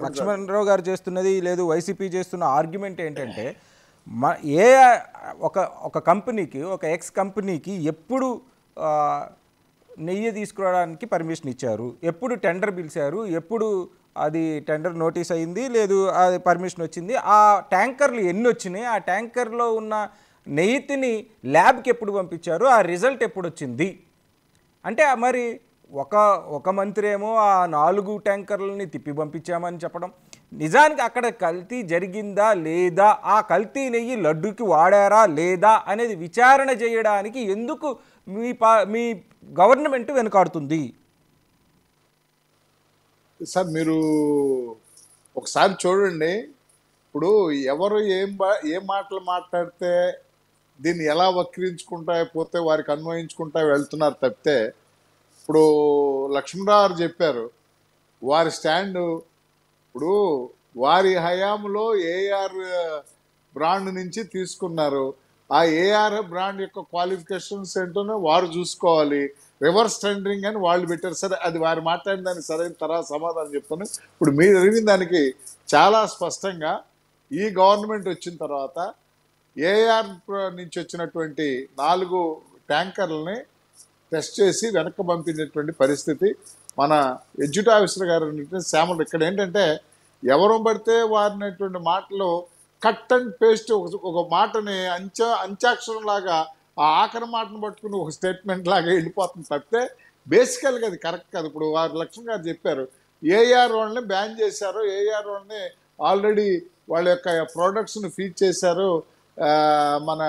లక్ష్మణరావు గారు చేస్తున్నది లేదు వైసీపీ చేస్తున్న ఆర్గ్యుమెంట్ ఏంటంటే ఏ ఒక కంపెనీకి ఒక ఎక్స్ కంపెనీకి ఎప్పుడు నెయ్యి తీసుకురావడానికి పర్మిషన్ ఇచ్చారు, ఎప్పుడు టెండర్ పిలిచారు, ఎప్పుడు అది టెండర్ నోటీస్ అయింది లేదు అది పర్మిషన్ వచ్చింది, ఆ ట్యాంకర్లు ఎన్ని వచ్చినాయి, ఆ ట్యాంకర్లో ఉన్న నెయ్యిని ల్యాబ్కి ఎప్పుడు పంపించారు, ఆ రిజల్ట్ ఎప్పుడు వచ్చింది అంటే మరి ఒక మంత్రి ఏమో ఆ 4 ట్యాంకర్లని తిప్పి పంపించామని చెప్పడం, నిజానికి అక్కడ కల్తీ జరిగిందా లేదా, ఆ కల్తీ నెయ్యి లడ్డూకి వాడారా లేదా అనేది విచారణ చేయడానికి ఎందుకు మీ గవర్నమెంట్ వెనుకాడుతుంది? సార్ మీరు ఒకసారి చూడండి, ఇప్పుడు ఎవరు ఏం మాటలు మాట్లాడితే దీన్ని ఎలా వక్రించుకుంటా పోతే వారికి అన్వయించుకుంటా వెళ్తున్నారు తప్పితే, ఇప్పుడు లక్ష్మణరావు చెప్పారు వారి స్టాండ్, ఇప్పుడు వారి హయాంలో ఏఆర్ బ్రాండ్ నుంచి తీసుకున్నారు, ఆ ఏఆర్ బ్రాండ్ యొక్క క్వాలిఫికేషన్స్ ఏంటో వారు చూసుకోవాలి, రివర్స్ టెండరింగ్ అని వాళ్ళు పెట్టారు. సరే, అది వారు మాట్లాడిన దానికి సరైన తర్వాత సమాధానం చెప్తాను. ఇప్పుడు మీరు అడిగిన దానికి చాలా స్పష్టంగా ఈ గవర్నమెంట్ వచ్చిన తర్వాత ఏఆర్ నుంచి వచ్చినటువంటి 4 ట్యాంకర్లని టెస్ట్ చేసి వెనక్కి పంపించేటువంటి పరిస్థితి మన ఎడ్యుట్ ఆఫీసర్ గారు శ్యామలు. ఇక్కడ ఏంటంటే ఎవరు పడితే వారినటువంటి మాటలు కట్ అండ్ పేస్ట్ ఒక మాటని అంత్యాక్షరం లాగా ఆ ఆఖరి మాటను పట్టుకుని ఒక స్టేట్మెంట్ లాగా వెళ్ళిపోతుంది తప్పితే బేసికల్గా అది కరెక్ట్ కాదు. ఇప్పుడు వారు లక్ష్మణ్ గారు చెప్పారు ఏఆర్ వాళ్ళని బ్యాన్ చేశారు, ఏఆర్ వాళ్ళని ఆల్రెడీ వాళ్ళ యొక్క ప్రోడక్ట్స్ని ఫీడ్ చేశారు మన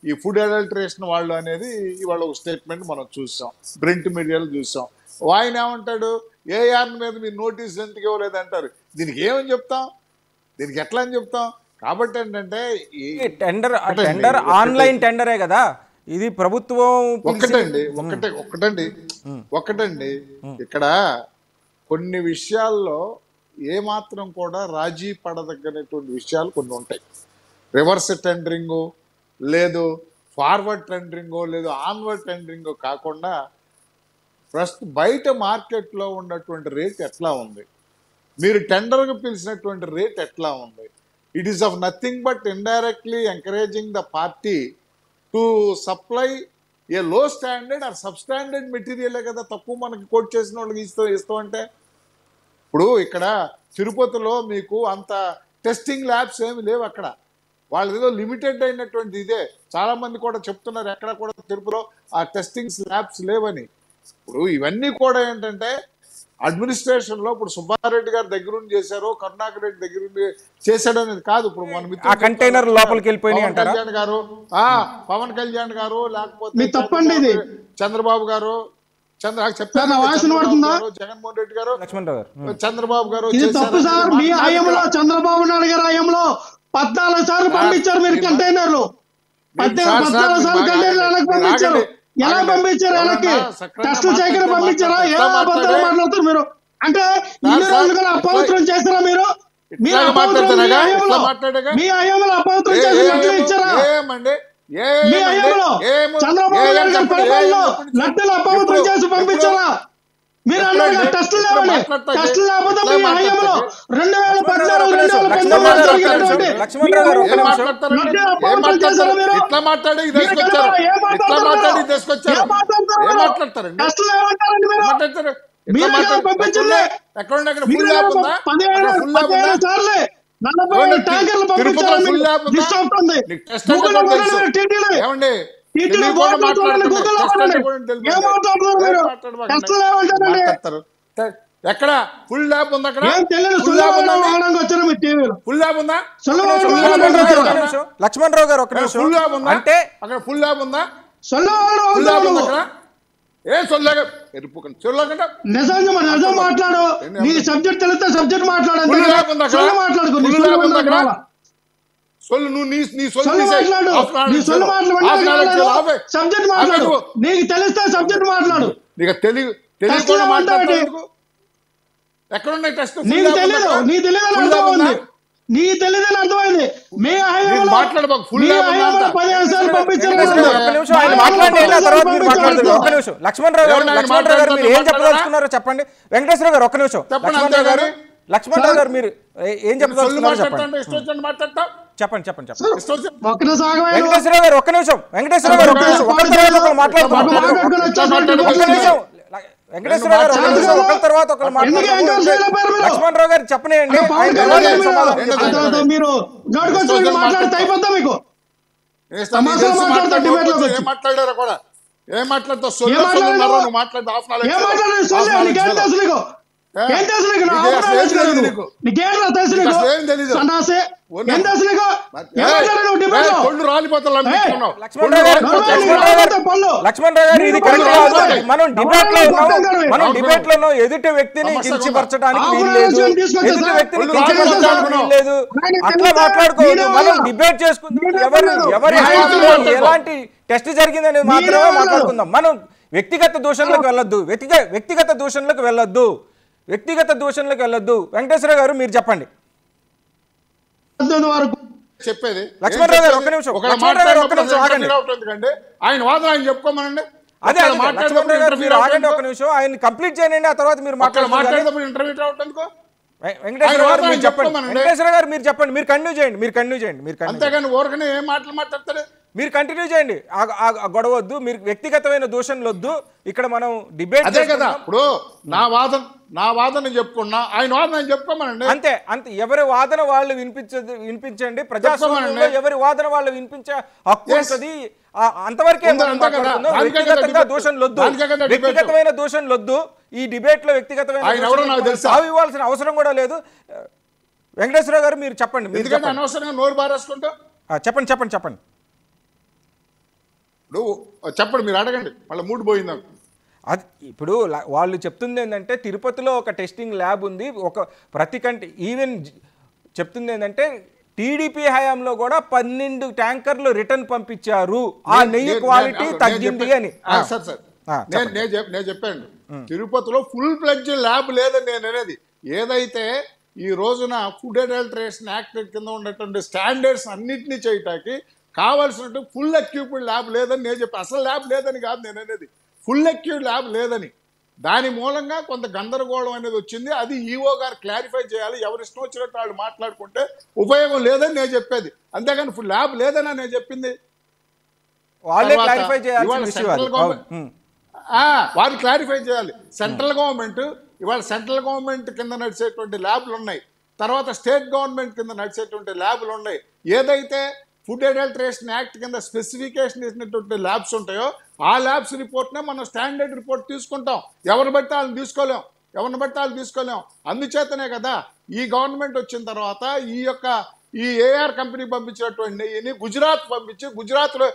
ఈ ఫుడ్ అడల్టరేషన్ వాళ్ళు అనేది ఇవాళ ఒక స్టేట్మెంట్ మనం చూసాం, ప్రింట్ మీడియాలో చూసాం. ఆయన ఏమంటాడు ఏఆర్ మీద మీరు నోటీస్ ఎందుకు ఇవ్వలేదంటారు. దీనికి ఏమని చెప్తాం, దీనికి ఎట్లా అని చెప్తాం? కాబట్టి ఏంటంటే టెండర్ ఆన్లైన్ టెండరే కదా ఇది, ప్రభుత్వం ఒక్కటండి ఇక్కడ కొన్ని విషయాల్లో ఏమాత్రం కూడా రాజీ పడదగ్గనటువంటి విషయాలు కొన్ని ఉంటాయి. రివర్స్ టెండరింగు లేదు, ఫార్వర్డ్ టెండరింగో లేదు, ఆన్వర్డ్ టెండరింగో కాకుండా బయట మార్కెట్లో ఉన్నటువంటి రేట్ ఎట్లా ఉంది, మీరు టెండర్గా పిలిచినటువంటి రేట్ ఎట్లా ఉంది, it is of nothing but indirectly encouraging the party to supply a low standard or sub standard మెటీరియలే కదా తక్కువ మనకి కోట్ చేసిన వాళ్ళకి ఇస్తామంటే. ఇప్పుడు ఇక్కడ తిరుపతిలో మీకు అంత టెస్టింగ్ ల్యాబ్స్ ఏమి లేవు, అక్కడ వాళ్ళది ఏదో లిమిటెడ్ అయినటువంటి ఇదే. చాలామంది కూడా చెప్తున్నారు ఎక్కడ కూడా తిరుపతిలో ఆ టెస్టింగ్ ల్యాబ్స్ లేవని. ఇప్పుడు ఇవన్నీ కూడా ఏంటంటే అడ్మినిస్ట్రేషన్లో ఇప్పుడు సుబ్బారెడ్డి గారు దగ్గరుండి చేశారు, కరుణాకర్ రెడ్డి దగ్గరుండి చేశాడు అనేది కాదు. ఇప్పుడు మన మిత్రులు కంటైనర్ లోపలికి వెళ్ళిపోయి కళ్యాణ్ గారు, పవన్ కళ్యాణ్ గారు, లేకపోతే చంద్రబాబు గారు, జగన్మోహన్ రెడ్డి గారు, చంద్రబాబు గారు చంద్రబాబు నాయుడు గారి హయాంలో 14 సార్లు పంపించారు మీరు కంటైనర్లు, 14 సార్లు కంటైనర్లు పంపించారు. ఎలా పంపించారు? వాళ్ళకి టెస్ట్ చేయకుండా పంపించారా? ఎలా అబద్ధాలు మాట్లాడుతారు మీరు? అంటే ఇన్ని రోజులుగా అపవిత్రం చేస్తారా మీరు? మీ హయాంలో అపవిత్రం చేసినట్లు ఇచ్చారా? మీ హయాంలో చంద్రబాబు గారి పరిపాలనలో లడ్డూలు అపవిత్రం చేసి పంపించారా? మీరు అన్నారు టెస్టులు లేవని. టెస్టులు లేకపోతే మీ హయాంలో 2000 ఎక్కడ ఫుల్ ల్యాబ్ ఉంది? అక్కడ ఫుల్ ల్యాబ్ ఉందా? లక్ష్మణరావు గారు ఫుల్ ల్యాబ్ ఉందా? అంటే అక్కడ ఫుల్ ల్యాబ్ ఉందా? అక్కడ ఏం సొల్లాగా నిజం మాట్లాడు, నీ సబ్జెక్ట్ తెలిస్తే సబ్జెక్ట్ మాట్లాడు. సబ్జెక్ట్ మాట్లాడు, నీకు తెలిస్తే సబ్జెక్ట్ మాట్లాడు. నీకు తెలియకుండా మాట్లాడు. ఎక్కడ ఉన్నాయి టెస్ట్? నీకు తెలియదు, నీ తెలియదని అర్థమైంది, నీ తెలియదని అర్థమైంది. మీ హయాంలో 15 సార్లు పంపించారు. లక్ష్మణరావు గారు మీరు ఏం చెప్పదలుచుకున్నారో చెప్పండి. వెంకటేశ్వర గారు ఒక్క నిమిషం. లక్ష్మణరావు గారు లక్ష్మణరావు గారు మీరు ఏం చెప్పదలుచుకున్నారో చెప్పండి. చెప్పండి చెప్పండి చెప్పండి. వెంకటేశ్వరరావు గారు ఒక్క నిమిషం. వెంకటేశ్వరరావు గారు ఒక్క నిమిషం. ఒకరి తర్వాత ఒకరు మాట్లాడుతున్నారు. ఒక్క నిమిషం. వెంకటేశ్వరరావు గారు ఒక్క నిమిషం. ఒకరి తర్వాత ఒకరు మాట్లాడుతున్నారు. లక్ష్మణరావు గారు చెప్పనేయండి. మీరు మాట్లాడితే అయిపోద్దా మీకు? ఏం మాట్లాడారో కూడా ఏం మాట్లాడతావు? మనం డిబేట్ లో ఎదుటి వ్యక్తిని కించపరచడానికి వీల్లేదు, ఎదుటి వ్యక్తిని కించపరచడానికి వీల్లేదు, అట్లా మాట్లాడుకోవద్దు. మనం డిబేట్ చేసుకుందాం. ఎవరి ఎలాంటి టెస్ట్ జరిగింది అనేది మాత్రమే మాట్లాడుకుందాం. మనం వ్యక్తిగత దూషణలకు వెళ్ళొద్దు. వ్యక్తిగత దూషణలకు వెళ్ళొద్దు. వ్యక్తిగత దూషణలకు వెళ్ళొద్దు. వెంకటేశ్వర గారు మీరు చెప్పండి. చెప్పేది లక్ష్మణరావు గారు ఒక్క నిమిషం. ఆయన వాదన ఆయన చెప్పుకోమనండి. అదే లక్ష్మణరావు గారు మీరు ఆగండి ఒక్క నిమిషం. ఆయన కంప్లీట్ చేయండి, ఆ తర్వాత మీరు మాట్లాడేటప్పుడు ఇంటర్వ్యూ రావట్లేదు. వెంకటేశ్వర గారు మీరు చెప్పండి. వెంకటేశ్వర గారు మీరు చెప్పండి. మీరు కంటిన్యూ చేయండి. అంతేగాని ఊరకనే ఏం మాటలు మాట్లాడతారు? మీరు కంటిన్యూ చేయండి. గొడవద్దు. మీరు వ్యక్తిగతమైన దూషణలు వద్దు. ఇక్కడ మనం డిబేట్ అదే కదా. ఇప్పుడు నా వాదన చెప్పుకున్నా, ఆయన వాదన చెప్పుకోమనండి. అంతే. ఎవరి వాదన వాళ్ళు వినిపించండి. ప్రజాస్వామ్యంలో ఎవరి వాదన వాళ్ళు వినిపించే హక్కు ఉంటుంది. అంతవరకే వ్యక్తిగతంగా దూషణలు వద్దు. వ్యక్తిగతమైన దూషణలు వద్దు. ఈ డిబేట్ లో వ్యక్తిగతమైన ఇవ్వాల్సిన అవసరం కూడా లేదు. వెంకటేశ్వర గారు మీరు చెప్పండి. అనవసరంగా నోరు బారేసుకుంటా చెప్పండి. ఇప్పుడు చెప్పండి, మీరు అడగండి. మళ్ళీ మూడు పోయింది. అది ఇప్పుడు వాళ్ళు చెప్తుంది ఏంటంటే తిరుపతిలో ఒక టెస్టింగ్ ల్యాబ్ ఉంది. ఒక ప్రతి ఈవెన్ చెప్తుంది ఏంటంటే టీడీపీ హయాంలో కూడా 12 ట్యాంకర్లు రిటర్న్ పంపించారు. ఆ నెయ్యి క్వాలిటీ తగ్గింది అని. నేను చెప్పాను, తిరుపతిలో ఫుల్ ఫ్లెడ్జ్ ల్యాబ్ లేదని నేను అనేది. ఏదైతే ఈ రోజున ఫుడ్ అడల్టరేషన్ యాక్ట్ కింద ఉన్నటువంటి స్టాండర్డ్స్ అన్నింటినీ చేయటానికి కావాల్సినట్టు ఫుల్ ఎక్విప్డ్ ల్యాబ్ లేదని నేను చెప్పాను. అసలు ల్యాబ్ లేదని కాదు నేను అనేది, ఫుల్ ఎక్విప్డ్ ల్యాబ్ లేదని. దాని మూలంగా కొంత గందరగోళం అనేది వచ్చింది. అది ఈఓ గారు క్లారిఫై చేయాలి. ఎవరు ఇష్టం వచ్చినట్టు వాళ్ళు మాట్లాడుకుంటే ఉపయోగం లేదని నేను చెప్పేది. అంతేగాని ఫుల్ ల్యాబ్ లేదని నేను చెప్పింది. వారు క్లారిఫై చేయాలి. సెంట్రల్ గవర్నమెంట్ ఇవాళ సెంట్రల్ గవర్నమెంట్ కింద నడిచేటువంటి ల్యాబ్లు ఉన్నాయి, తర్వాత స్టేట్ గవర్నమెంట్ కింద నడిచేటువంటి ల్యాబ్లు ఉన్నాయి. ఏదైతే ఫుడ్ అడల్టరేషన్ యాక్ట్ కింద స్పెసిఫికేషన్ ఇచ్చినటువంటి ల్యాబ్స్ ఉంటాయో ఆ ల్యాబ్స్ రిపోర్ట్నే మనం స్టాండర్డ్ రిపోర్ట్ తీసుకుంటాం. ఎవరిని బట్టి వాళ్ళని తీసుకోలేం. అందుచేతనే కదా ఈ గవర్నమెంట్ వచ్చిన తర్వాత ఈ ఏఆర్ కంపెనీ పంపించినటువంటి నెయ్యిని గుజరాత్లో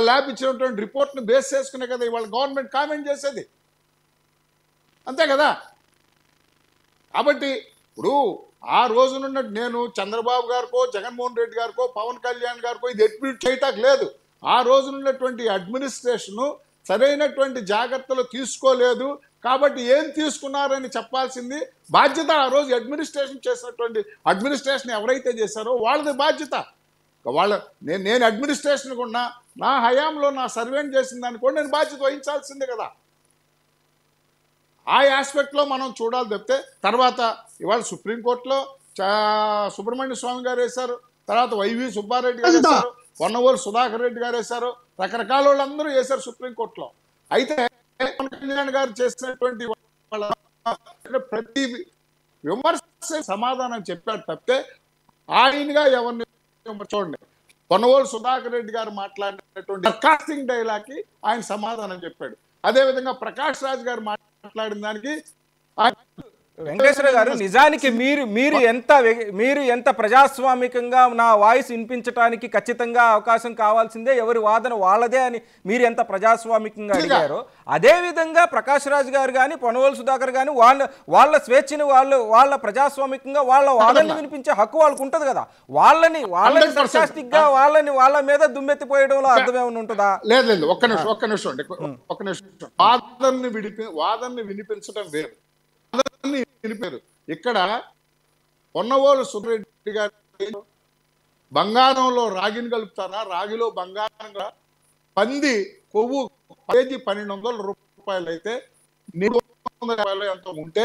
ల్యాబ్ ఇచ్చినటువంటి రిపోర్ట్ని బేస్ చేసుకునే కదా ఇవాళ గవర్నమెంట్ కామెంట్ చేసేది. అంతే కదా. కాబట్టి ఇప్పుడు ఆ రోజునున్న నేను చంద్రబాబు గారికో జగన్మోహన్ రెడ్డి గారికో పవన్ కళ్యాణ్ గారికో ఇది అడ్మిట్ చేయటానికి లేదు. ఆ రోజునున్నటువంటి అడ్మినిస్ట్రేషను సరైనటువంటి జాగ్రత్తలు తీసుకోలేదు. కాబట్టి ఏం తీసుకున్నారని చెప్పాల్సింది బాధ్యత. ఆ రోజు అడ్మినిస్ట్రేషన్ ఎవరైతే చేశారో వాళ్ళది బాధ్యత. నేను అడ్మినిస్ట్రేషన్ కూడా నా హయాంలో నా సర్వేంట్ చేసిన దాన్ని కూడా నేను బాధ్యత వహించాల్సిందే కదా. ఆ ఆస్పెక్ట్లో మనం చూడాలి తప్పితే తర్వాత ఇవాళ సుప్రీంకోర్టులో సుబ్రహ్మణ్య స్వామి గారు వేశారు, తర్వాత వైవి సుబ్బారెడ్డి గారు వేశారు, పొన్నవోలు సుధాకర్ రెడ్డి గారు వేశారు, రకరకాల వాళ్ళందరూ వేశారు సుప్రీంకోర్టులో. అయితే పవన్ కళ్యాణ్ గారు చేసినటువంటి ప్రతి విమర్శ సమాధానం చెప్పాడు తప్పితే ఆయనగా ఎవరిని చూడండి. పొన్నవోలు సుధాకర్ రెడ్డి గారు మాట్లాడినటువంటి కాస్టింగ్ డైలాగ్కి ఆయన సమాధానం చెప్పాడు. అదేవిధంగా ప్రకాష్ రాజ్ గారు మాట్లాడిన దానికి వెంకటేశ్వర గారు నిజానికి మీరు ఎంత ప్రజాస్వామికంగా నా వాయిస్ వినిపించడానికి ఖచ్చితంగా అవకాశం కావాల్సిందే, ఎవరి వాదన వాళ్ళదే అని మీరు ఎంత ప్రజాస్వామికంగా అడిగారో అదే విధంగా ప్రకాష్ రాజ్ గారు కానీ పొన్నవోలు సుధాకర్ కానీ వాళ్ళ స్వేచ్ఛని వాళ్ళ ప్రజాస్వామికంగా వాళ్ళ వాదనని వినిపించే హక్కు వాళ్ళకు ఉంటుంది కదా. వాళ్ళని సర్కాస్టిక్ గా వాళ్ళ మీద దుమ్మెత్తిపోయడంలో అర్థం ఏమైనా ఉంటుందా? లేదు. ఒక్క నిమిషం. వాదనని వినిపించడం వేరు, వినిపారు. ఇక్కడ పొన్నవోలు సుబ్బారెడ్డి గారు బంగారంలో రాగిని కలుపుతారా, రాగిలో బంగారంగా పంది కొవ్వు కేజీ 1200 రూపాయలు అయితే 450 ఎంతో ఉంటే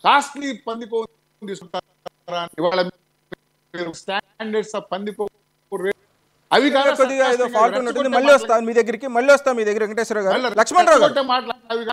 కాస్ట్లీ పంది కొవ్వు తీసుకుంటారా? ఇవాళ మీరు స్టాండర్డ్స్ ఆఫ్ పందికొక్కు అవి కాదు కొద్దిగా ఏదో ఫాల్ట్ ఉన్నట్టుంది. మళ్ళీ వస్తా మీ దగ్గరికి, మళ్ళీ వస్తా మీ దగ్గర వెంకటేశ్వర గారు. లక్ష్మణ్ రావు గారు మాట్లాడాలి